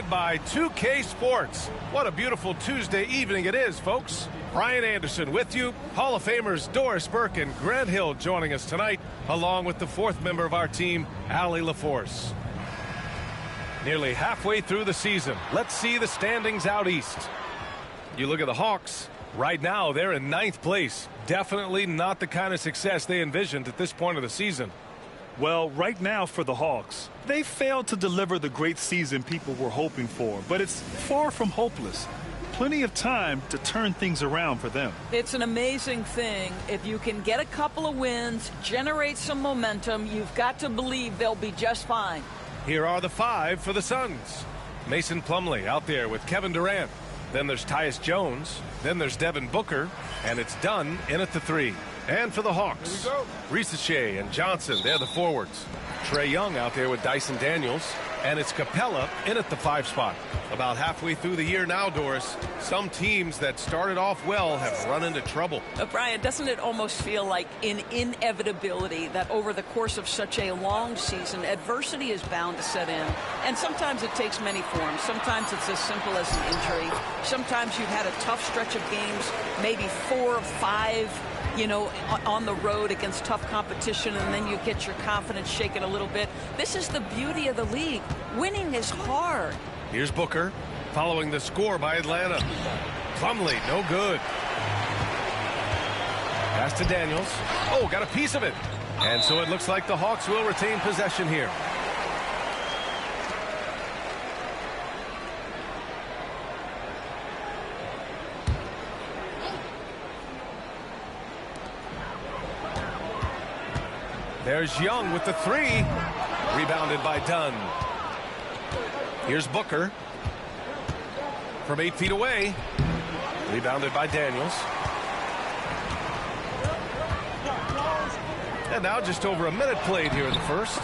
By 2K Sports. What a beautiful Tuesday evening it is, folks. Brian Anderson with you. Hall of Famers Doris Burke and Grant Hill joining us tonight, along with the fourth member of our team, Allie LaForce. Nearly halfway through the season. Let's see the standings out east. You look at the Hawks. Right now, they're in 9th place. Definitely not the kind of success they envisioned at this point of the season. Well, right now for the Hawks, they failed to deliver the great season people were hoping for, but it's far from hopeless. Plenty of time to turn things around for them. It's an amazing thing. If you can get a couple of wins, generate some momentum, you've got to believe they'll be just fine. Here are the 5 for the Suns. Mason Plumlee out there with Kevin Durant. Then there's Tyus Jones. Then there's Devin Booker. And it's Dunn in at the 3. And for the Hawks, Risache and Johnson, they're the forwards. Trae Young out there with Dyson Daniels. And it's Capella in at the 5 spot. About halfway through the year now, Doris, some teams that started off well have run into trouble. Brian, doesn't it almost feel like an inevitability that over the course of such a long season, adversity is bound to set in? And sometimes it takes many forms. Sometimes it's as simple as an injury. Sometimes you've had a tough stretch of games, maybe 4 or 5, on the road against tough competition, and then you get your confidence shaken a little bit. This is the beauty of the league. Winning is hard. Here's Booker following the score by Atlanta. Plumlee, no good. Pass to Daniels. Oh, got a piece of it. And so it looks like the Hawks will retain possession here. There's Young with the 3. Rebounded by Dunn. Here's Booker. From 8 feet away. Rebounded by Daniels. And now just over a minute played here in the first.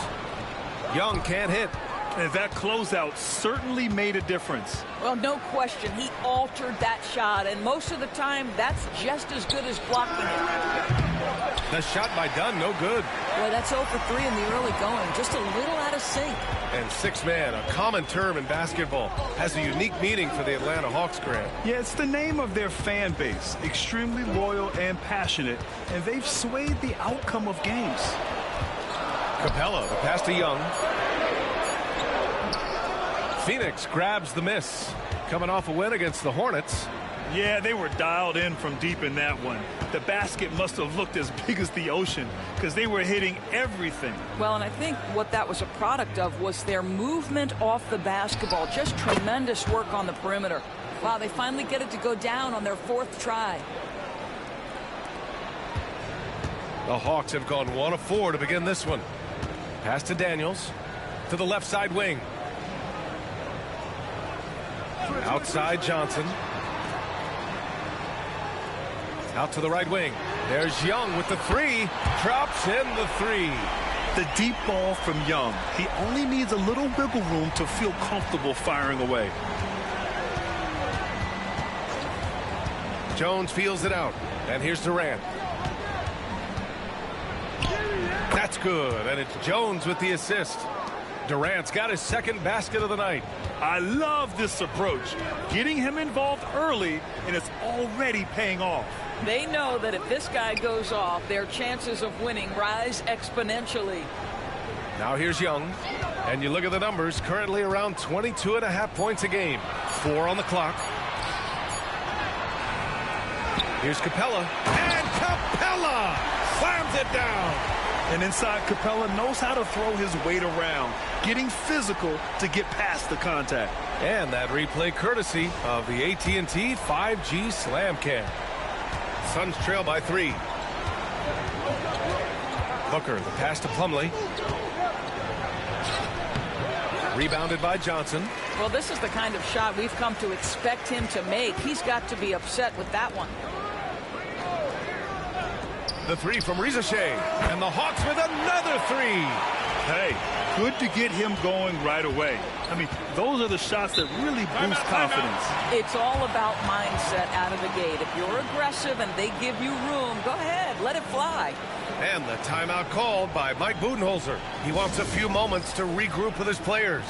Young can't hit. And that closeout certainly made a difference. Well, no question. He altered that shot, and most of the time, that's just as good as blocking it. The shot by Dunn, no good. Boy, that's 0 for 3 in the early going. Just a little out of sync. And 6-man, a common term in basketball, has a unique meaning for the Atlanta Hawks, Grant. Yeah, it's the name of their fan base. Extremely loyal and passionate, and they've swayed the outcome of games. Capella, the pass to Young. Phoenix grabs the miss. Coming off a win against the Hornets. Yeah, they were dialed in from deep in that one. The basket must have looked as big as the ocean because they were hitting everything. Well, and I think what that was a product of was their movement off the basketball. Just tremendous work on the perimeter. Wow, they finally get it to go down on their 4th try. The Hawks have gone 1 of 4 to begin this one. Pass to Daniels. To the left side wing. Outside Johnson. Out to the right wing. There's Young with the 3. Drops in the 3. The deep ball from Young. He only needs a little wiggle room to feel comfortable firing away. Jones feels it out. And here's Durant. That's good. And it's Jones with the assist. Durant's got his 2nd basket of the night. I love this approach. Getting him involved early, and it's already paying off. They know that if this guy goes off, their chances of winning rise exponentially. Now here's Young. And you look at the numbers, currently around 22.5 points a game. 4 on the clock. Here's Capella. And Capella slams it down. And inside, Capella knows how to throw his weight around, getting physical to get past the contact. And that replay courtesy of the AT&T 5G Slam Cam. Suns trail by 3. Booker, the pass to Plumlee. Rebounded by Johnson. Well, this is the kind of shot we've come to expect him to make. He's got to be upset with that one. The 3 from Risache. And the Hawks with another 3. Hey, good to get him going right away. I mean, those are the shots that really boost confidence. It's all about mindset out of the gate. If you're aggressive and they give you room, go ahead, let it fly. And the timeout called by Mike Budenholzer. He wants a few moments to regroup with his players.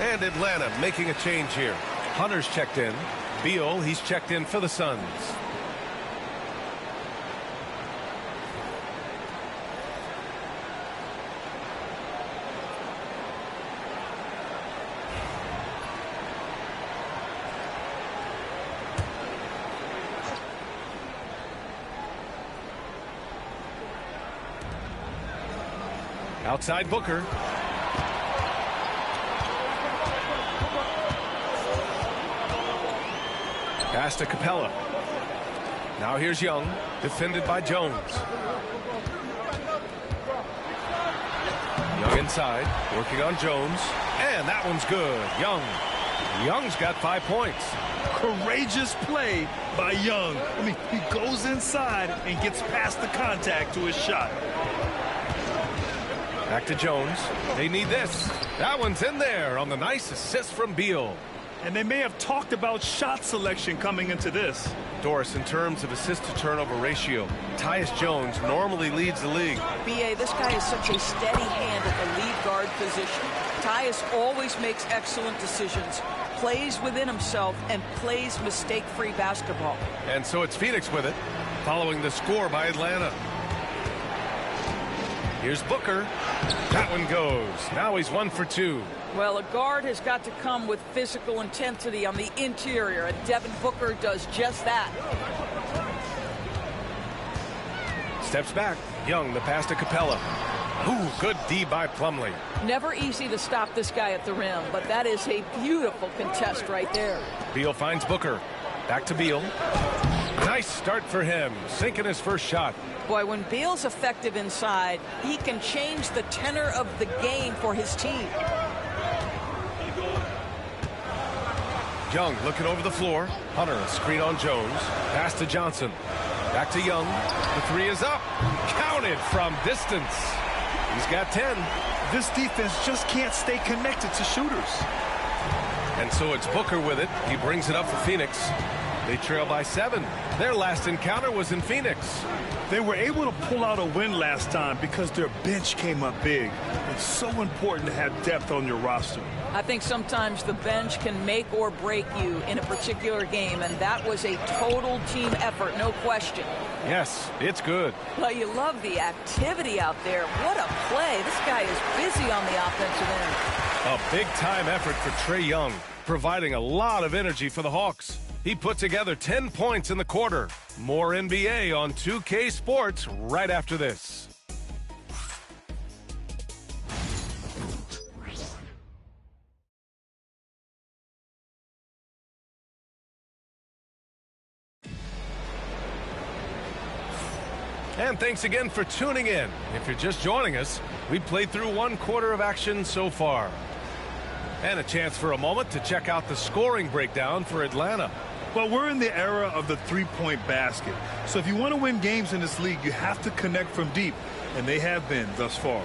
And Atlanta making a change here. Hunter's checked in. Beal, he's checked in for the Suns. Outside Booker. Pass to Capella. Now here's Young, defended by Jones. Young inside, working on Jones. And that one's good. Young's got 5 points. Courageous play by Young. I mean, he goes inside and gets past the contact to his shot. Back to Jones. They need this. That one's in there on the nice assist from Beal. And they may have talked about shot selection coming into this. Doris, in terms of assist-to-turnover ratio, Tyus Jones normally leads the league. B.A., this guy is such a steady hand at the lead guard position. Tyus always makes excellent decisions, plays within himself, and plays mistake-free basketball. And so it's Phoenix with it, following the score by Atlanta. Here's Booker. That one goes. Now he's 1 for 2. Well, a guard has got to come with physical intensity on the interior, and Devin Booker does just that. Steps back. Young, the pass to Capella. Ooh, good D by Plumlee. Never easy to stop this guy at the rim, but that is a beautiful contest right there. Beal finds Booker. Back to Beal. Nice start for him, sinking his first shot. Boy, when Beal's effective inside, he can change the tenor of the game for his team. Young looking over the floor. Hunter, a screen on Jones. Pass to Johnson. Back to Young. The three is up. Counted from distance. He's got 10. This defense just can't stay connected to shooters. And so it's Booker with it. He brings it up for Phoenix. They trail by 7. Their last encounter was in Phoenix. They were able to pull out a win last time because their bench came up big. It's so important to have depth on your roster. I think sometimes the bench can make or break you in a particular game, and that was a total team effort, no question. Yes, it's good. Well, you love the activity out there. What a play. This guy is busy on the offensive end. A big-time effort for Trae Young, providing a lot of energy for the Hawks. He put together 10 points in the quarter. More NBA on 2K Sports right after this. And thanks again for tuning in. If you're just joining us, we played through 1 quarter of action so far. And a chance for a moment to check out the scoring breakdown for Atlanta. Well, we're in the era of the three-point basket. So if you want to win games in this league, you have to connect from deep, and they have been thus far.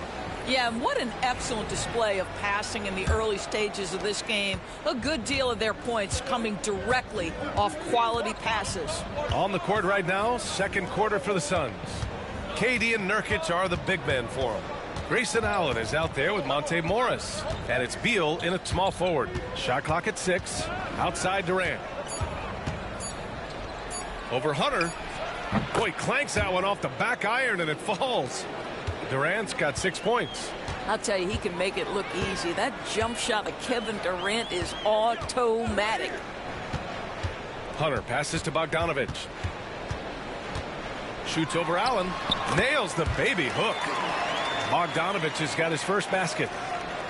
Yeah, and what an excellent display of passing in the early stages of this game. A good deal of their points coming directly off quality passes. On the court right now, second quarter for the Suns. KD and Nurkic are the big men for them. Grayson Allen is out there with Monte Morris. And it's Beal in at small forward. Shot clock at 6. Outside Durant. Over Hunter. Boy, clanks that one off the back iron and it falls. Durant's got 6 points. I'll tell you, he can make it look easy. That jump shot of Kevin Durant is automatic. Hunter passes to Bogdanovich. Shoots over Allen. Nails the baby hook. Bogdanovich has got his first basket.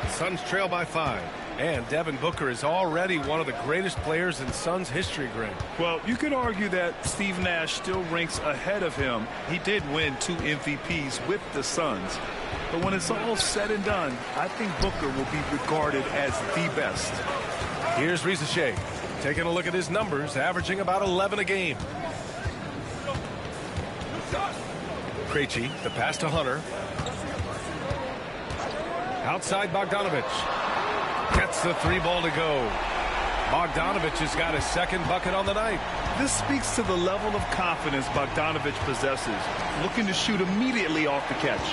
Suns trail by 5. And Devin Booker is already one of the greatest players in Suns history, Greg. Well, you could argue that Steve Nash still ranks ahead of him. He did win 2 MVPs with the Suns. But when it's all said and done, I think Booker will be regarded as the best. Here's Reza Shea, taking a look at his numbers, averaging about 11 a game. Krejci, the pass to Hunter. Outside Bogdanovich. Gets the 3 ball to go. Bogdanovich has got his second bucket on the night. This speaks to the level of confidence Bogdanovich possesses, looking to shoot immediately off the catch.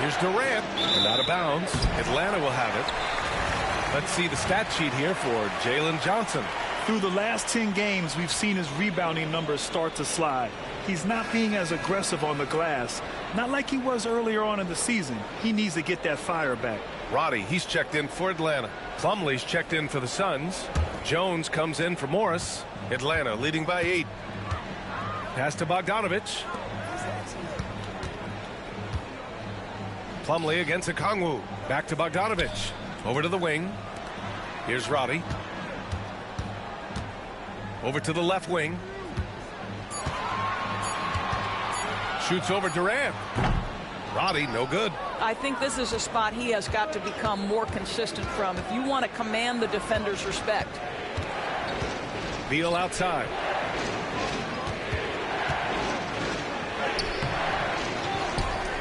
Here's Durant, and out of bounds. Atlanta will have it. Let's see the stat sheet here for Jalen Johnson. Through the last 10 games, we've seen his rebounding numbers start to slide. He's not being as aggressive on the glass, not like he was earlier on in the season. He needs to get that fire back. Roddy, he's checked in for Atlanta. Plumlee's checked in for the Suns. Jones comes in for Morris. Atlanta leading by 8. Pass to Bogdanovich. Plumlee against Okongwu. Back to Bogdanovich. Over to the wing. Here's Roddy. Over to the left wing. Shoots over Durant. Roddy, no good. I think this is a spot he has got to become more consistent from if you want to command the defender's respect. Beal outside.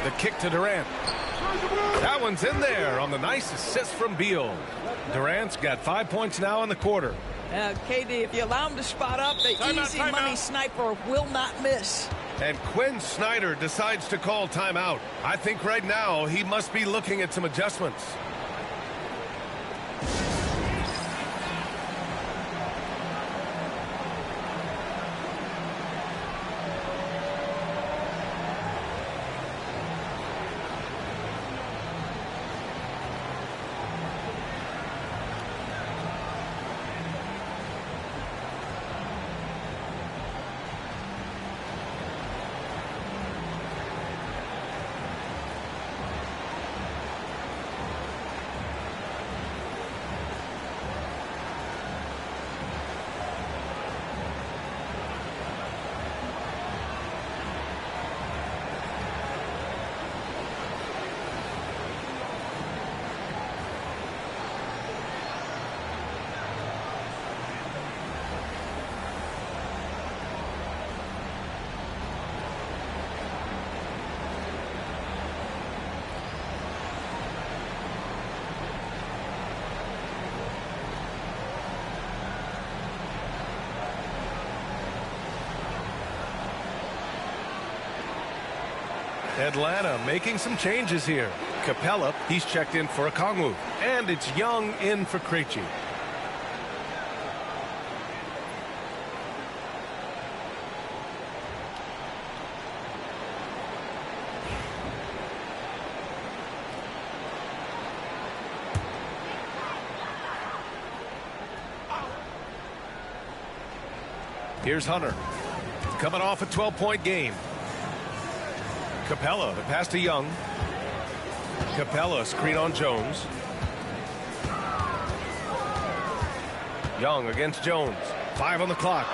The kick to Durant. That one's in there on the nice assist from Beal. Durant's got 5 points now in the quarter. KD, if you allow him to spot up, the easy money sniper will not miss. And Quinn Snyder decides to call timeout. I think right now he must be looking at some adjustments. Atlanta making some changes here. Capella, he's checked in for Okongwu. And it's Young in for Krejci. Here's Hunter. Coming off a 12-point game. Capella, the pass to Young. Capella, screen on Jones. Young against Jones. 5 on the clock.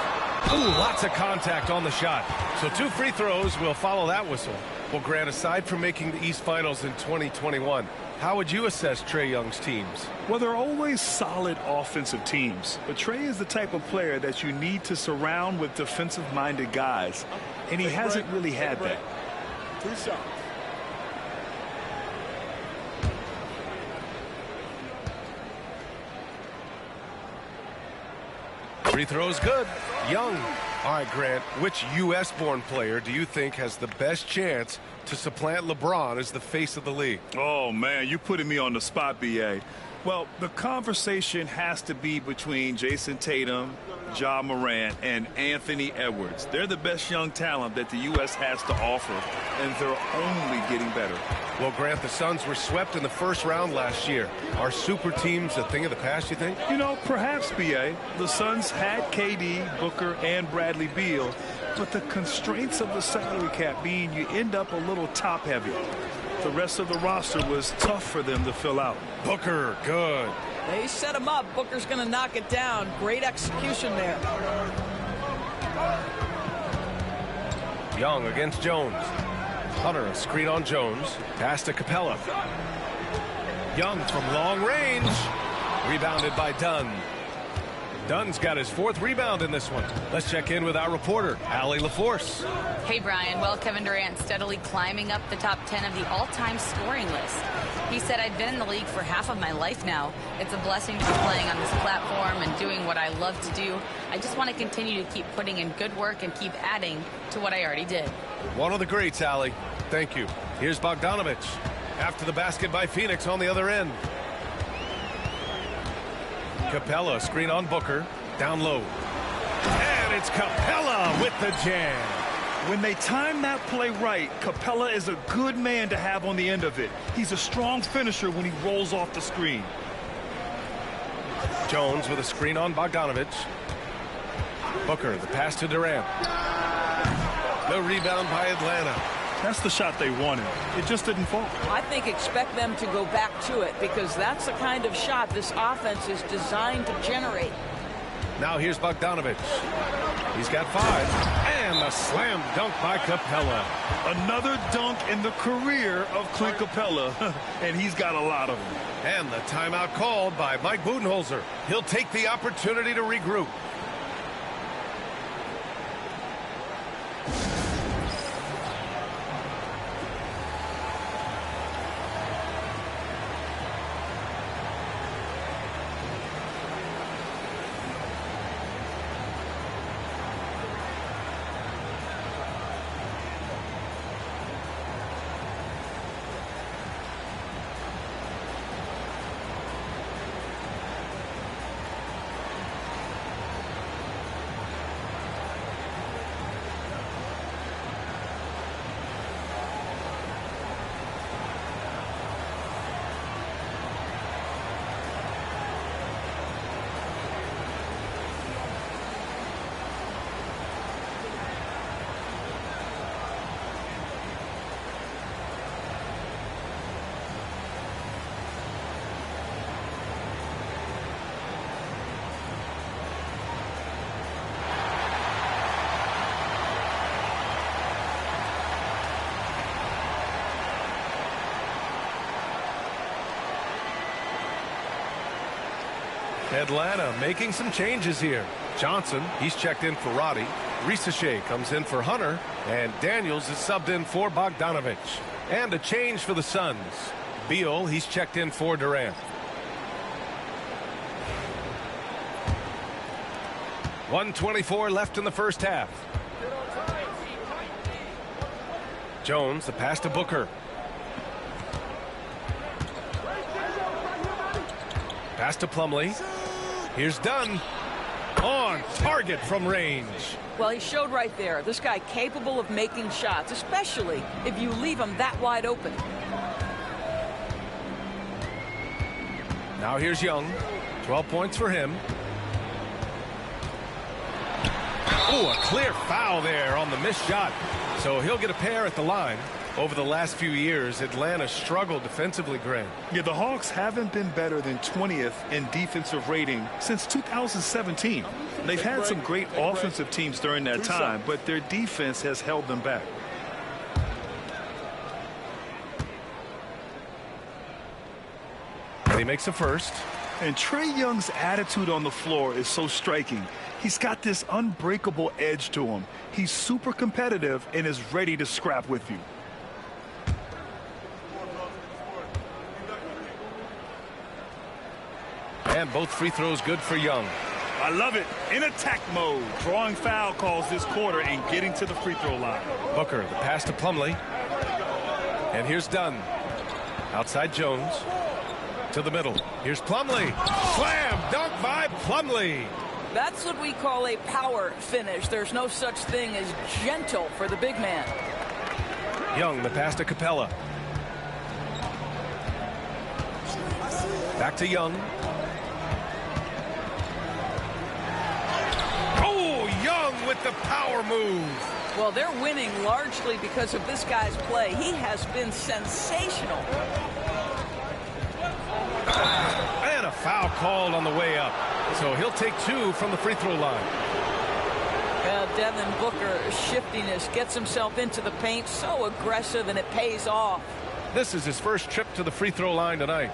Ooh, lots of contact on the shot. So 2 free throws will follow that whistle. Well, Grant, aside from making the East Finals in 2021, how would you assess Trae Young's teams? Well, they're always solid offensive teams. But Trae is the type of player that you need to surround with defensive-minded guys. And he hasn't really had that. 2 shots. Free throws good. Young. All right, Grant, which U.S.-born player do you think has the best chance to supplant LeBron as the face of the league? Oh, man, you're putting me on the spot, B.A. Well, the conversation has to be between Jason Tatum, Ja Morant, and Anthony Edwards. They're the best young talent that the U.S. has to offer, and they're only getting better. Well, Grant, the Suns were swept in the first round last year. Are super teams a thing of the past, you think? You know, perhaps, B.A. The Suns had KD, Booker, and Bradley Beal, but the constraints of the salary cap mean you end up a little top-heavy. The rest of the roster was tough for them to fill out. Booker, good. They set him up. Booker's going to knock it down. Great execution there. Young against Jones. Hunter, a screen on Jones. Pass to Capella. Young from long range. Rebounded by Dunn. Dunn's got his 4th rebound in this one. Let's check in with our reporter, Allie LaForce. Hey, Brian. Well, Kevin Durant steadily climbing up the top 10 of the all-time scoring list. He said, I've been in the league for half of my life now. It's a blessing to be playing on this platform and doing what I love to do. I just want to continue to keep putting in good work and keep adding to what I already did. One of the greats, Allie. Thank you. Here's Bogdanovich. After the basket by Phoenix on the other end. Capella, screen on Booker. Down low. And it's Capella with the jam. When they time that play right, Capella is a good man to have on the end of it. He's a strong finisher when he rolls off the screen. Jones with a screen on Bogdanovich. Booker, the pass to Durant. No rebound by Atlanta. That's the shot they wanted. It just didn't fall. I think expect them to go back to it because that's the kind of shot this offense is designed to generate. Now here's Bogdanovich. He's got 5. And a slam dunk by Capella. Another dunk in the career of Clint Capella. And he's got a lot of them. And the timeout called by Mike Budenholzer. He'll take the opportunity to regroup. Atlanta making some changes here. Johnson, he's checked in for Roddy. Risache comes in for Hunter. And Daniels is subbed in for Bogdanovich. And a change for the Suns. Beal, he's checked in for Durant. 1:24 left in the first half. Jones, the pass to Booker. Pass to Plumlee. Here's Dunn. On target from range. Well, he showed right there. This guy capable of making shots, especially if you leave him that wide open. Now here's Young. 12 points for him. Oh, a clear foul there on the missed shot. So he'll get a pair at the line. Over the last few years, Atlanta struggled defensively, Grant. Yeah, the Hawks haven't been better than 20th in defensive rating since 2017. They've had some great offensive teams during that time, but their defense has held them back. And he makes a first. And Trae Young's attitude on the floor is so striking. He's got this unbreakable edge to him. He's super competitive and is ready to scrap with you. And both free throws good for Young. I love it. In attack mode. Drawing foul calls this quarter and getting to the free throw line. Booker, the pass to Plumlee. And here's Dunn. Outside Jones. To the middle. Here's Plumlee. Slam dunk by Plumlee. That's what we call a power finish. There's no such thing as gentle for the big man. Young, the pass to Capella. Back to Young. Oh, Young with the power move. Well, they're winning largely because of this guy's play. He has been sensational. And a foul called on the way up. So he'll take 2 from the free throw line. Devin Booker, shiftiness, gets himself into the paint, so aggressive, and it pays off. This is his first trip to the free throw line tonight.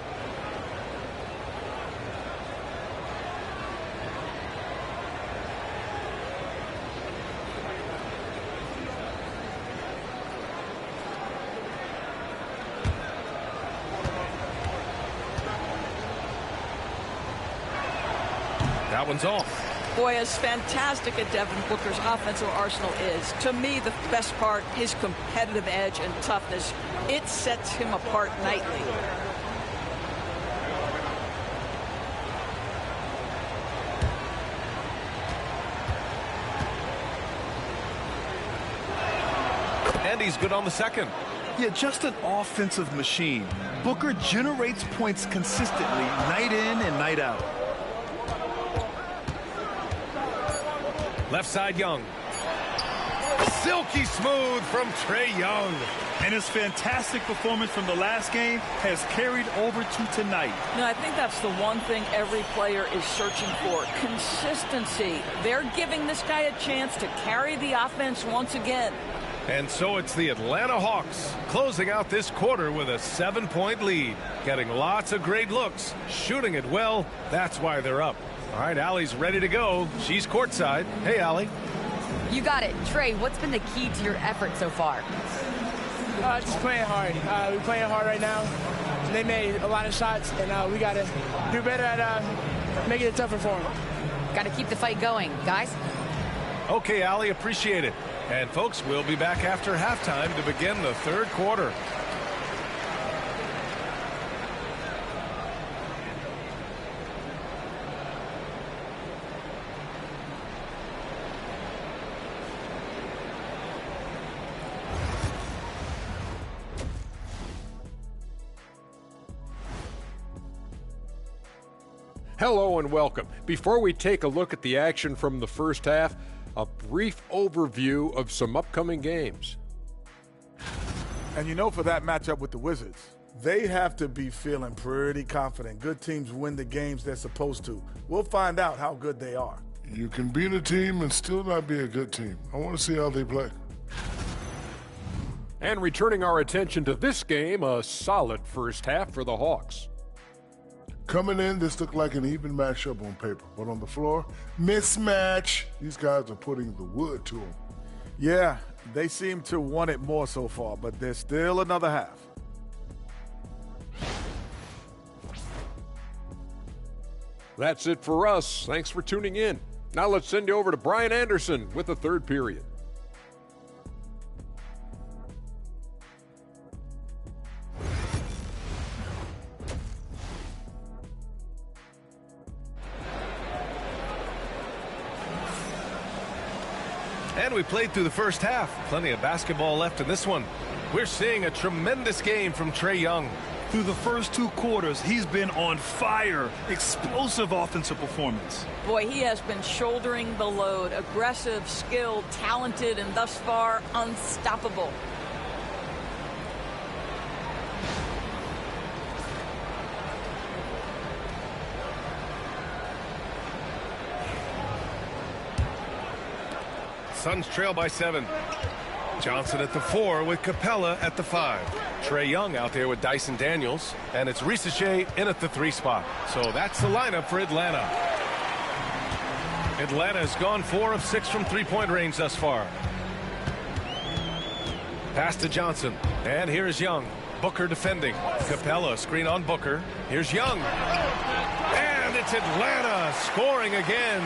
That one's off. Boy, as fantastic as Devin Booker's offensive arsenal is, to me the best part, his competitive edge and toughness. It sets him apart nightly. And he's good on the second. Yeah, just an offensive machine. Booker generates points consistently, night in and night out. Left side, Young. Silky smooth from Trae Young. And his fantastic performance from the last game has carried over to tonight. No, I think that's the one thing every player is searching for. Consistency. They're giving this guy a chance to carry the offense once again. And so it's the Atlanta Hawks closing out this quarter with a 7-point lead. Getting lots of great looks, shooting it well. That's why they're up. All right, Allie's ready to go. She's courtside. Hey, Allie. You got it. Trae, what's been the key to your effort so far? Just playing hard. We're playing hard right now. They made a lot of shots, and we got to do better at making it tougher for them. Got to keep the fight going, guys. Okay, Allie, appreciate it. And folks, we'll be back after halftime to begin the third quarter. Hello and welcome. Before we take a look at the action from the first half, a brief overview of some upcoming games. And you know, for that matchup with the Wizards, they have to be feeling pretty confident. Good teams win the games they're supposed to. We'll find out how good they are. You can beat a team and still not be a good team. I want to see how they play. And returning our attention to this game, a solid first half for the Hawks. Coming in, this looked like an even matchup on paper, but on the floor, mismatch. These guys are putting the wood to them. Yeah, they seem to want it more so far, but there's still another half. That's it for us. Thanks for tuning in. Now let's send you over to Brian Anderson with the third period. And we played through the first half. Plenty of basketball left in this one. We're seeing a tremendous game from Trae Young. Through the first two quarters, he's been on fire. Explosive offensive performance. Boy, he has been shouldering the load. Aggressive, skilled, talented, and thus far unstoppable. Suns trail by 7. Johnson at the 4 with Capella at the 5. Trae Young out there with Dyson Daniels. And it's Risache in at the 3 spot. So that's the lineup for Atlanta. Atlanta has gone 4 of 6 from three-point range thus far. Pass to Johnson. And here's Young. Booker defending. Capella screen on Booker. Here's Young. And it's Atlanta scoring again.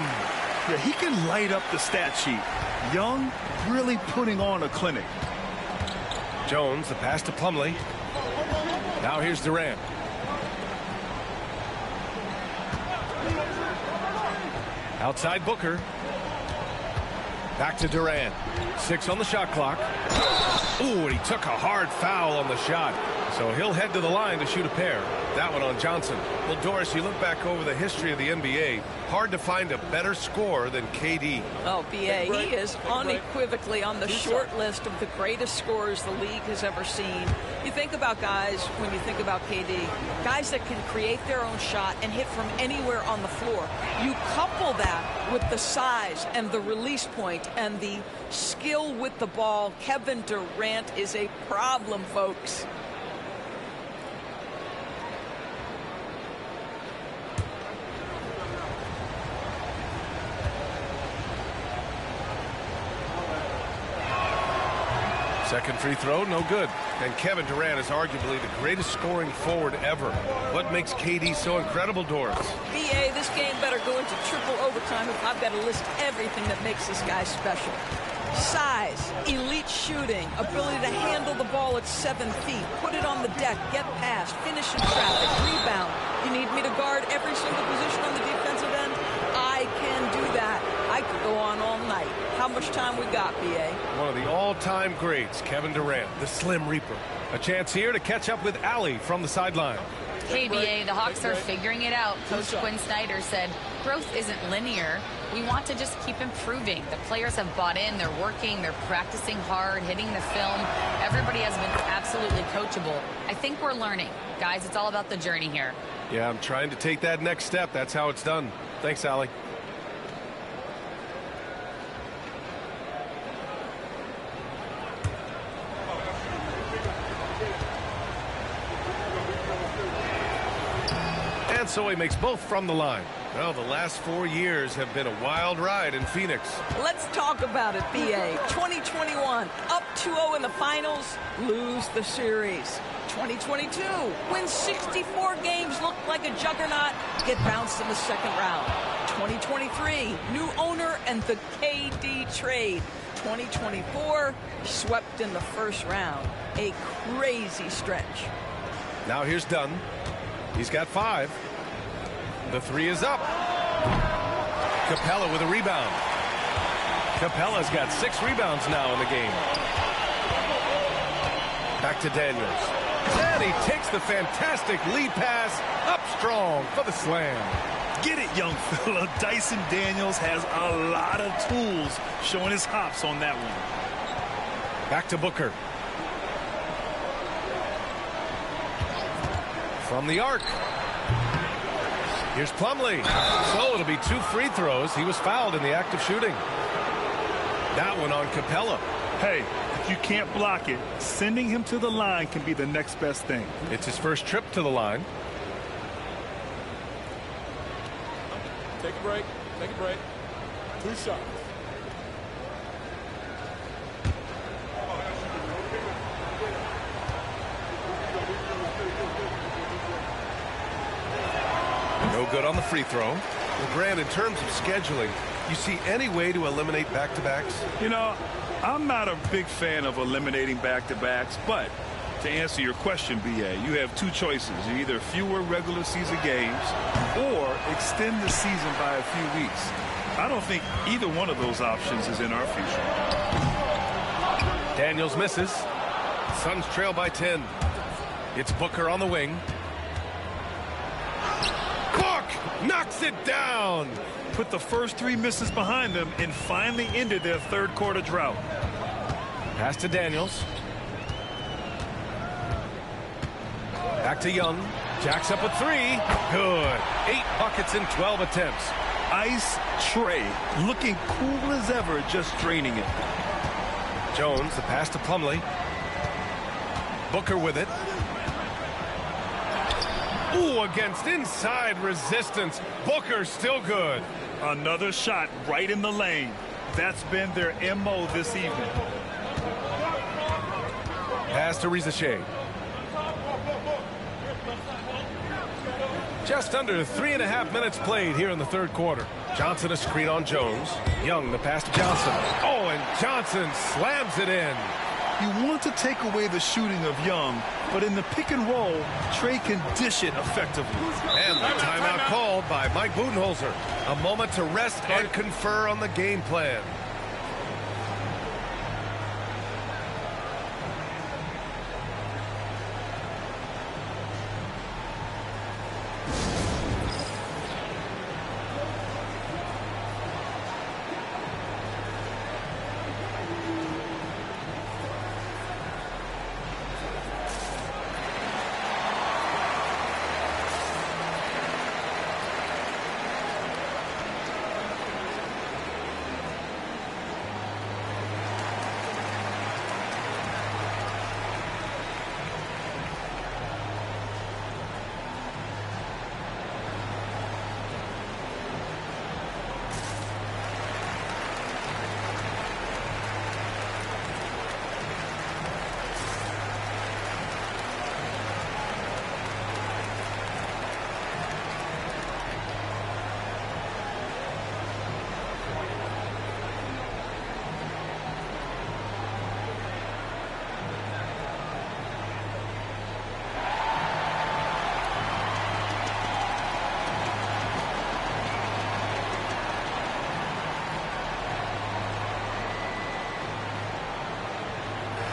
Yeah, he can light up the stat sheet. Young really putting on a clinic. Jones, the pass to Plumlee. Now here's Durant. Outside Booker. Back to Durant. 6 on the shot clock. Ooh, and he took a hard foul on the shot. So he'll head to the line to shoot a pair. That one on Johnson. Well, Doris, you look back over the history of the NBA, hard to find a better scorer than KD. Oh, B.A., he is unequivocally on the short list of the greatest scorers the league has ever seen. You think about guys, when you think about KD, guys that can create their own shot and hit from anywhere on the floor. You couple that with the size and the release point and the skill with the ball. Kevin Durant is a problem, folks. Second free throw, no good. And Kevin Durant is arguably the greatest scoring forward ever. What makes KD so incredible, Doris? BA, this game better go into triple overtime if I've got to list everything that makes this guy special. Size, elite shooting, ability to handle the ball at 7 feet, put it on the deck, get past, finish in traffic, rebound. You need me to guard every single position on the defensive end? I can do that. I could go on all night. How much time we got, BA? One of the all-time greats, Kevin Durant, the Slim Reaper. A chance here to catch up with Allie from the sideline. Hey, BA, the Hawks are figuring it out. Coach Quinn Snyder said, growth isn't linear. We want to just keep improving. The players have bought in. They're working. They're practicing hard, hitting the film. Everybody has been absolutely coachable. I think we're learning. Guys, it's all about the journey here. Yeah, I'm trying to take that next step. That's how it's done. Thanks, Allie. And so he makes both from the line. Well, the last 4 years have been a wild ride in Phoenix. Let's talk about it, BA. 2021, up 2-0 in the finals, lose the series. 2022, win 64 games, look like a juggernaut, get bounced in the second round. 2023, new owner and the KD trade. 2024, swept in the first round. A crazy stretch. Now here's Dunn. He's got 5. The 3 is up. Capella with a rebound. Capella's got 6 rebounds now in the game. Back to Daniels. And he takes the fantastic lead pass up strong for the slam. Get it, young fella. Dyson Daniels has a lot of tools, showing his hops on that one. Back to Booker. From the arc. Here's Plumlee. So it'll be 2 free throws. He was fouled in the act of shooting. That one on Capella. Hey, if you can't block it, sending him to the line can be the next best thing. It's his first trip to the line. Take a break. Take a break. 2 shots. No good on the free throw. Well, Grant, in terms of scheduling, you see any way to eliminate back-to-backs? You know, I'm not a big fan of eliminating back-to-backs, but to answer your question, BA, you have 2 choices. Either fewer regular season games or extend the season by a few weeks. I don't think either one of those options is in our future. Daniels misses. Suns trail by 10. It's Booker on the wing. Book knocks it down. Put the first 3 misses behind them and finally ended their third quarter drought. Pass to Daniels. Back to Young. Jacks up a 3. Good. 8 buckets in 12 attempts. Ice Trey looking cool as ever, just draining it. Jones, the pass to Plumlee. Booker with it. Ooh, against inside resistance. Booker's still good. Another shot right in the lane. That's been their MO this evening. Pass to Rizachet. Just under 3.5 minutes played here in the third quarter. Johnson a screen on Jones. Young the pass to Johnson. Oh, and Johnson slams it in. You want to take away the shooting of Young, but in the pick and roll, Trey can dish it effectively. And the timeout called by Mike Budenholzer. A moment to rest and confer on the game plan.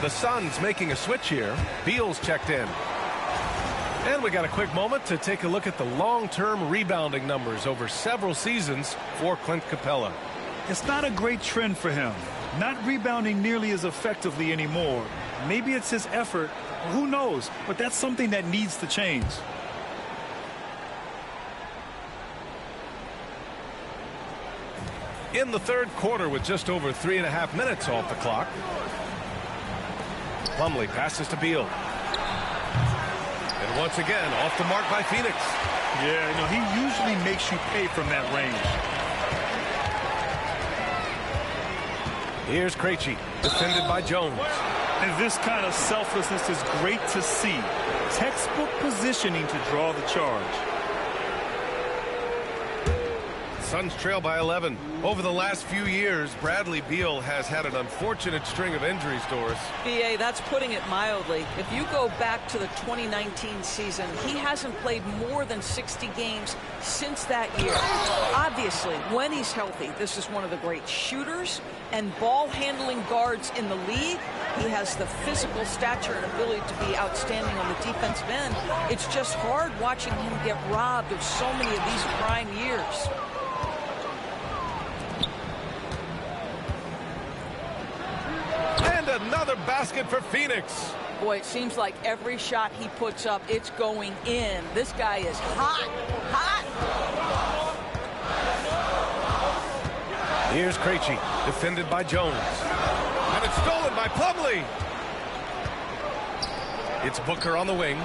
The Suns making a switch here. Beal's checked in. And we got a quick moment to take a look at the long-term rebounding numbers over several seasons for Clint Capella. It's not a great trend for him. Not rebounding nearly as effectively anymore. Maybe it's his effort. Who knows? But that's something that needs to change. In the third quarter with just over 3.5 minutes off the clock. Plumlee passes to Beal. And once again, off the mark by Phoenix. Yeah, you know, he usually makes you pay from that range. Here's Krejci, defended by Jones. And this kind of selflessness is great to see. Textbook positioning to draw the charge. Suns trail by 11. Over the last few years, Bradley Beal has had an unfortunate string of injuries, Doris. BA, that's putting it mildly. If you go back to the 2019 season, he hasn't played more than 60 games since that year. Obviously, when he's healthy, this is one of the great shooters and ball-handling guards in the league. He has the physical stature and ability to be outstanding on the defensive end. It's just hard watching him get robbed of so many of these prime years. And another basket for Phoenix. Boy, it seems like every shot he puts up, it's going in. This guy is hot, hot. Here's Krejci, defended by Jones. And it's stolen by Plumlee. It's Booker on the wing.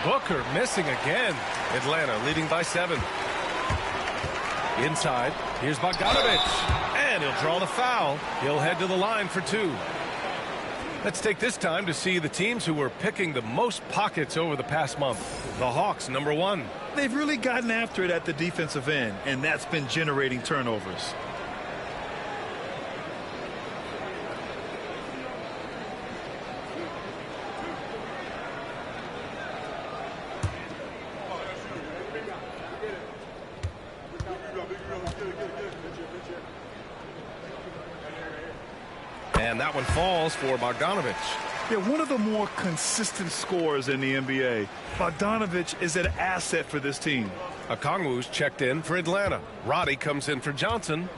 Booker missing again. Atlanta leading by 7. Inside, here's Bogdanović. And he'll draw the foul. He'll head to the line for 2. Let's take this time to see the teams who were picking the most pockets over the past month. The Hawks, number 1. They've really gotten after it at the defensive end, and that's been generating turnovers. And that one falls for Bogdanović. They're one of the more consistent scorers in the NBA. Bogdanović is an asset for this team. Okongwu's checked in for Atlanta. Roddy comes in for Johnson.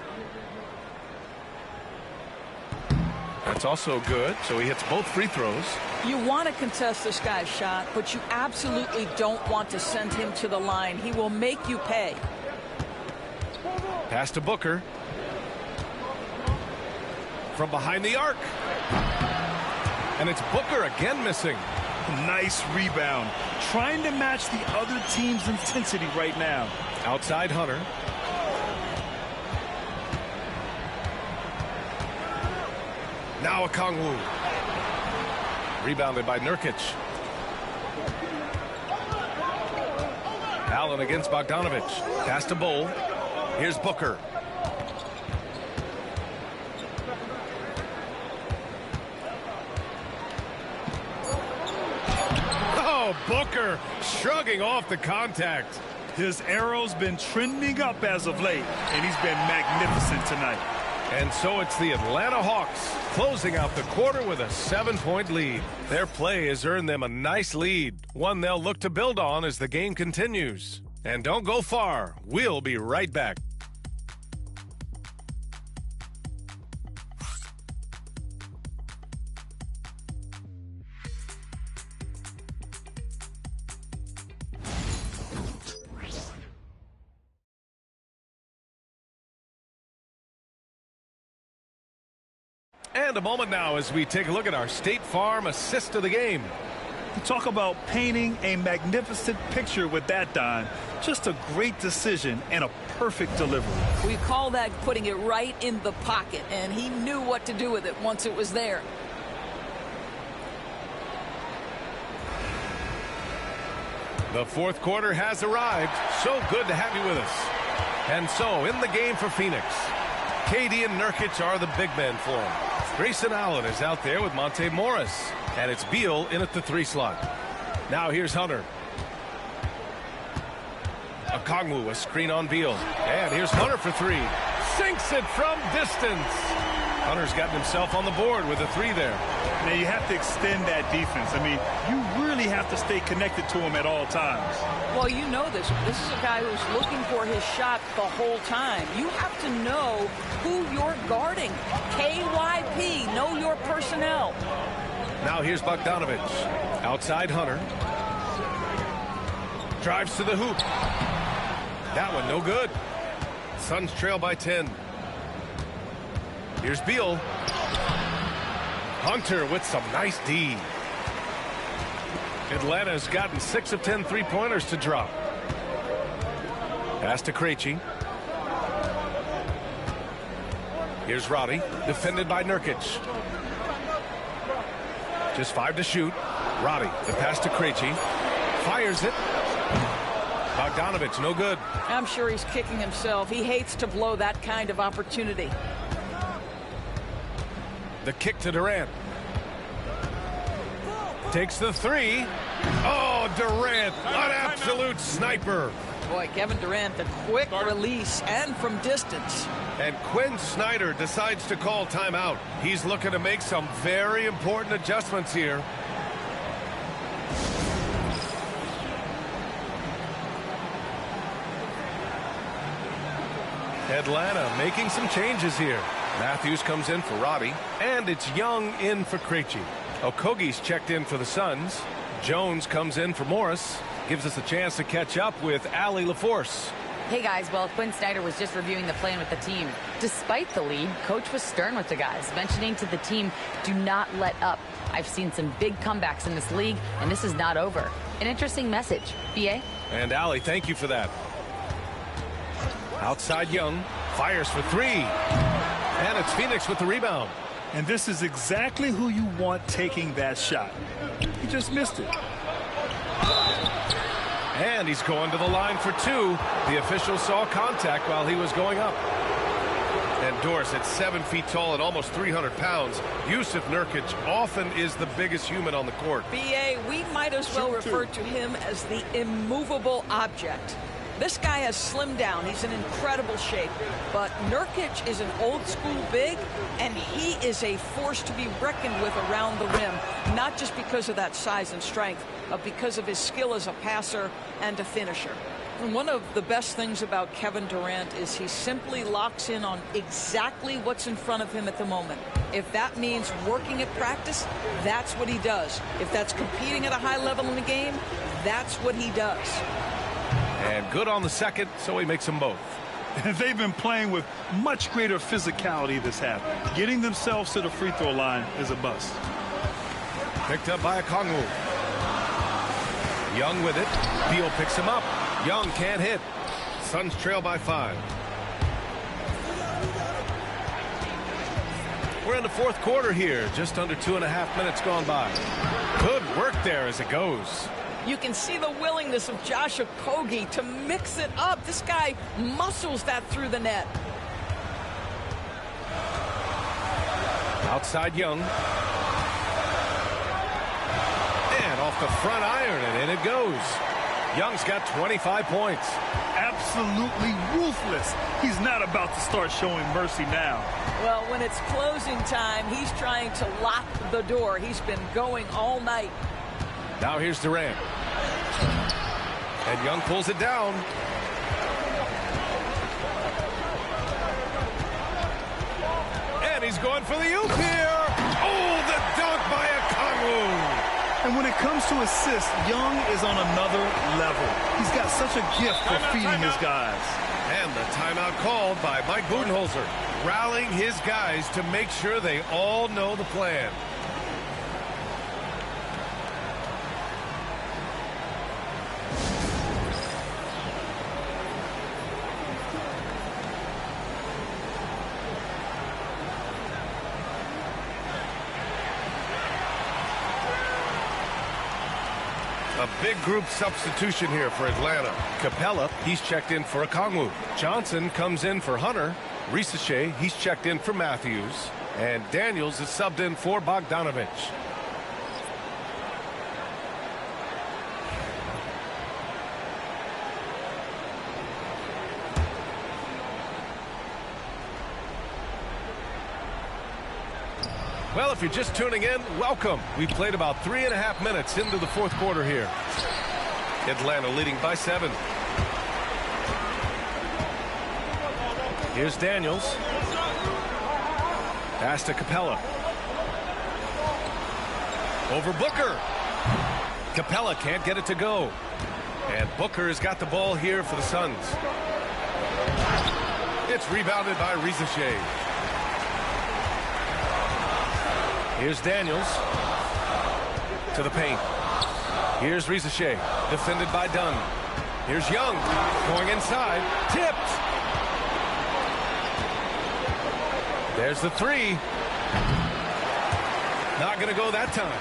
That's also good, so he hits both free throws. You want to contest this guy's shot, but you absolutely don't want to send him to the line. He will make you pay. Pass to Booker. From behind the arc. And it's Booker again missing. Nice rebound. Trying to match the other team's intensity right now. Outside Hunter. Now Okongwu. Rebounded by Nurkic. Allen against Bogdanović. Pass to Bull. Here's Booker. Booker shrugging off the contact. His arrow's been trending up as of late, and he's been magnificent tonight. And so it's the Atlanta Hawks closing out the quarter with a 7-point lead. Their play has earned them a nice lead, one they'll look to build on as the game continues. And don't go far. We'll be right back. And a moment now as we take a look at our State Farm assist of the game. Talk about painting a magnificent picture with that, Don. Just a great decision and a perfect delivery. We call that putting it right in the pocket, and he knew what to do with it once it was there. The fourth quarter has arrived. So good to have you with us. And so in the game for Phoenix, KD and Nurkic are the big men for him. Grayson Allen is out there with Monte Morris. And it's Beal in at the 3 slot. Now here's Hunter. Okongwu, a screen on Beal. And here's Hunter for 3. Sinks it from distance. Hunter's gotten himself on the board with a 3 there. Now you have to extend that defense. I mean, you really have to stay connected to him at all times. Well, you know this. This is a guy who's looking for his shot the whole time. You have to know who you're guarding. KYP, know your personnel. Now here's Bogdanovich. Outside Hunter. Drives to the hoop. That one no good. Suns trail by 10. Here's Beal. Hunter with some nice D. Atlanta's gotten 6 of 10 3-pointers to drop. Pass to Krejci. Here's Roddy, defended by Nurkic. Just 5 to shoot. Roddy, the pass to Krejci. Fires it. Bogdanovich, no good. I'm sure he's kicking himself. He hates to blow that kind of opportunity. The kick to Durant. Takes the 3. Oh, Durant, an absolute sniper. Boy, Kevin Durant, the quick release and from distance. And Quinn Snyder decides to call timeout. He's looking to make some very important adjustments here. Atlanta making some changes here. Matthews comes in for Roddy, and it's Young in for Krejci. Okogie's checked in for the Suns. Jones comes in for Morris. Gives us a chance to catch up with Allie LaForce. Hey guys, well, Quinn Snyder was just reviewing the plan with the team. Despite the lead, coach was stern with the guys, mentioning to the team, do not let up. I've seen some big comebacks in this league, and this is not over. An interesting message. BA? And Allie, thank you for that. Outside Young, fires for 3. And it's Phoenix with the rebound. And this is exactly who you want taking that shot. He just missed it. And he's going to the line for 2. The official saw contact while he was going up. And Dorsett, 7 feet tall and almost 300 pounds. Yusuf Nurkic often is the biggest human on the court. BA, we might as well refer to him as the immovable object. This guy has slimmed down. He's in incredible shape. But Nurkic is an old-school big, and he is a force to be reckoned with around the rim, not just because of that size and strength, but because of his skill as a passer and a finisher. And one of the best things about Kevin Durant is he simply locks in on exactly what's in front of him at the moment. If that means working at practice, that's what he does. If that's competing at a high level in the game, that's what he does. And good on the second, so he makes them both. They've been playing with much greater physicality this half. Getting themselves to the free throw line is a bust. Picked up by Okongwu. Young with it. Beal picks him up. Young can't hit. Suns trail by 5. We're in the 4th quarter here. Just under 2.5 minutes gone by. Good work there as it goes. You can see the willingness of Josh Okogie to mix it up. This guy muscles that through the net. Outside Young. And off the front iron, and in it goes. Young's got 25 points. Absolutely ruthless. He's not about to start showing mercy now. Well, when it's closing time, he's trying to lock the door. He's been going all night. Now here's Durant. And Young pulls it down. And he's going for the oop here. Oh, the dunk by Okongwu. And when it comes to assists, Young is on another level. He's got such a gift for feeding his guys. And the timeout called by Mike Budenholzer, rallying his guys to make sure they all know the plan. A big group substitution here for Atlanta. Capella, he's checked in for Okongwu. Johnson comes in for Hunter. Risache, he's checked in for Matthews. And Daniels is subbed in for Bogdanovich. Well, if you're just tuning in, welcome. We've played about 3.5 minutes into the fourth quarter here. Atlanta leading by 7. Here's Daniels. Pass to Capella. Over Booker. Capella can't get it to go. And Booker has got the ball here for the Suns. It's rebounded by Rizachet. Here's Daniels. To the paint. Here's Rizachet. Defended by Dunn. Here's Young. Going inside. Tipped. There's the 3. Not going to go that time.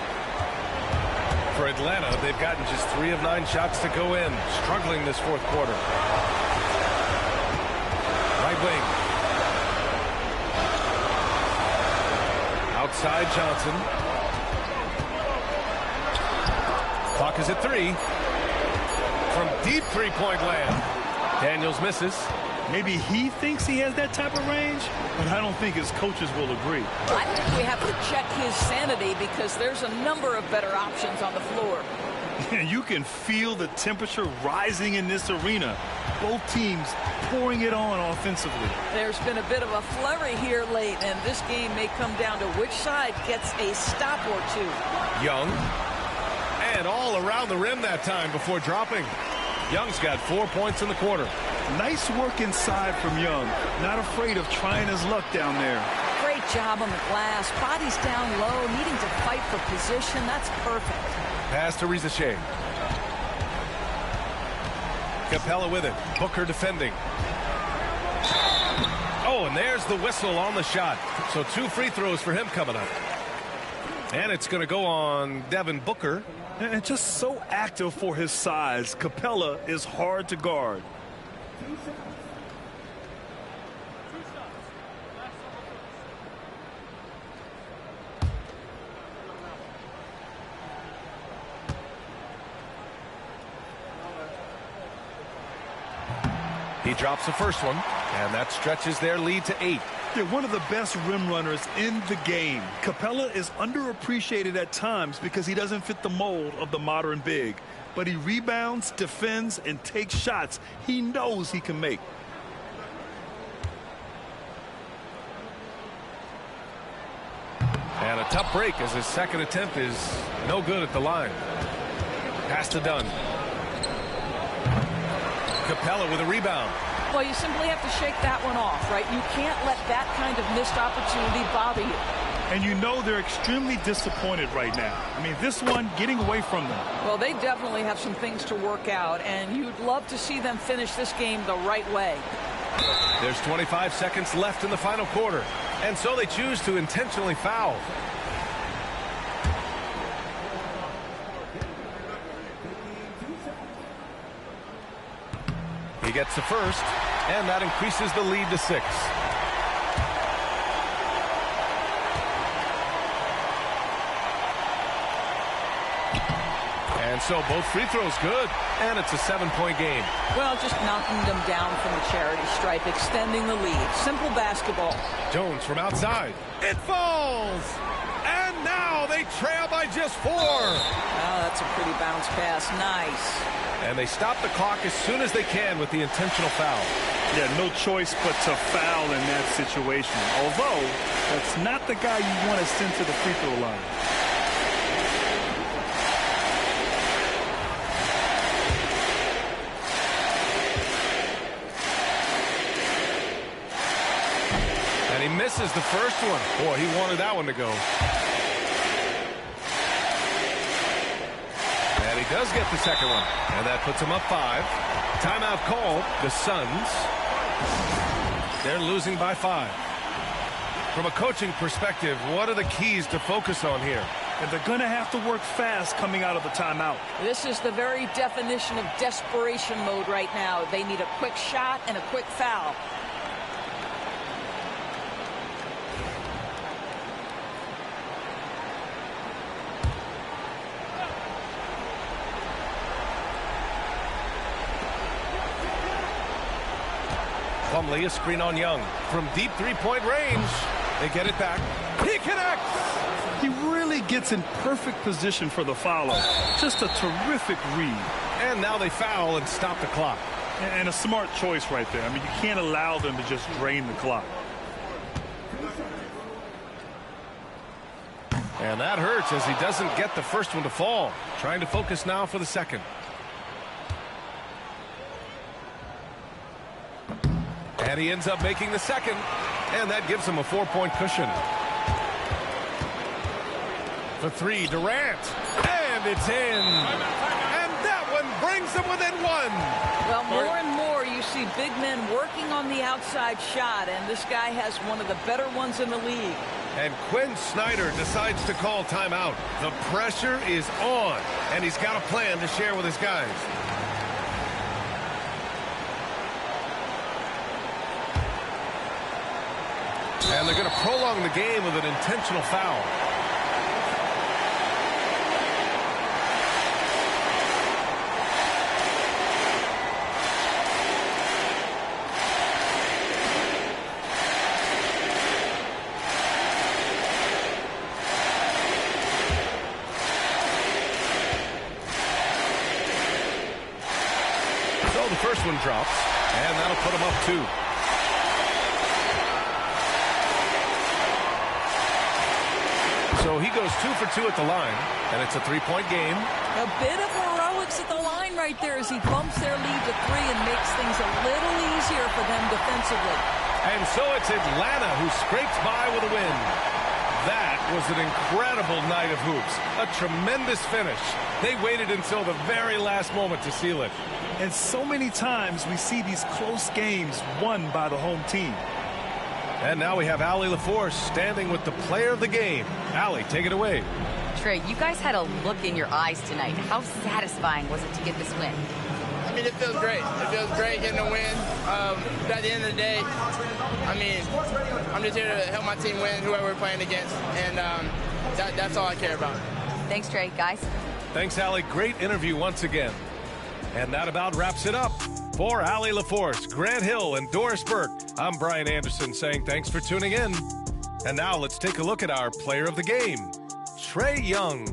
For Atlanta, they've gotten just 3 of 9 shots to go in. Struggling this fourth quarter. Right wing. Outside Johnson. Clock is at 3. From deep three-point land. Daniels misses. Maybe he thinks he has that type of range, but I don't think his coaches will agree. I think we have to check his sanity because there's a number of better options on the floor. You can feel the temperature rising in this arena. Both teams pouring it on offensively. There's been a bit of a flurry here late, and this game may come down to which side gets a stop or 2. Young. And all around the rim that time before dropping. Young's got 4 points in the quarter. Nice work inside from Young. Not afraid of trying his luck down there. Great job on the glass. Body's down low, needing to fight for position. That's perfect. Pass to Rizachet. Capella with it. Booker defending. Oh, and there's the whistle on the shot. So 2 free throws for him coming up. And it's going to go on Devin Booker. And just so active for his size. Capella is hard to guard. He drops the first one, and that stretches their lead to 8. They're one of the best rim runners in the game. Capella is underappreciated at times because he doesn't fit the mold of the modern big. But he rebounds, defends, and takes shots he knows he can make. And a tough break as his second attempt is no good at the line. Pass to Dunn. Capella with a rebound. Well, you simply have to shake that one off, right? You can't let that kind of missed opportunity bother you. And you know they're extremely disappointed right now. I mean, this one getting away from them. Well, they definitely have some things to work out, and you'd love to see them finish this game the right way. There's 25 seconds left in the final quarter, and so they choose to intentionally foul. He gets the first, and that increases the lead to 6. And so both free throws good, and it's a 7-point game. Well, just knocking them down from the charity stripe, extending the lead. Simple basketball. Jones from outside. It falls! And now they trail by just 4. Oh, that's a pretty bounce pass. Nice. And they stop the clock as soon as they can with the intentional foul. Yeah, no choice but to foul in that situation. Although, that's not the guy you want to send to the free throw line. And he misses the first one. Boy, he wanted that one to go. And he does get the second one. And that puts him up 5. Timeout called. The Suns. They're losing by 5. From a coaching perspective, what are the keys to focus on here? And they're going to have to work fast coming out of the timeout. This is the very definition of desperation mode right now. They need a quick shot and a quick foul. Plumlee, a screen on Young. From deep three-point range. They get it back. He connects. He really gets in perfect position for the follow. Just a terrific read. And now they foul and stop the clock. And a smart choice right there. I mean, you can't allow them to just drain the clock. And that hurts as he doesn't get the first one to fall. Trying to focus now for the second. And he ends up making the second. And that gives him a 4-point cushion. For three, Durant. And it's in. And that one brings them within one. Well, more and more you see big men working on the outside shot, and this guy has one of the better ones in the league. And Quinn Snyder decides to call timeout. The pressure is on, and he's got a plan to share with his guys. And they're going to prolong the game with an intentional foul. So the first one drops, and that'll put him up 2. So he goes 2 for 2 at the line, and it's a 3-point game. A bit of heroics at the line right there as he bumps their lead to 3 and makes things a little easier for them defensively. And so it's Atlanta who scrapes by with a win. That was an incredible night of hoops. A tremendous finish. They waited until the very last moment to seal it. And so many times we see these close games won by the home team. And now we have Allie LaForce standing with the player of the game. Allie, take it away. Trey, you guys had a look in your eyes tonight. How satisfying was it to get this win? I mean, it feels great. It feels great getting a win. But at the end of the day, I mean, I'm just here to help my team win, whoever we're playing against. And that's all I care about. Thanks, Trey. Guys? Thanks, Allie. Great interview once again. And that about wraps it up. For Allie LaForce, Grant Hill, and Doris Burke, I'm Brian Anderson saying thanks for tuning in. And now let's take a look at our player of the game, Trae Young.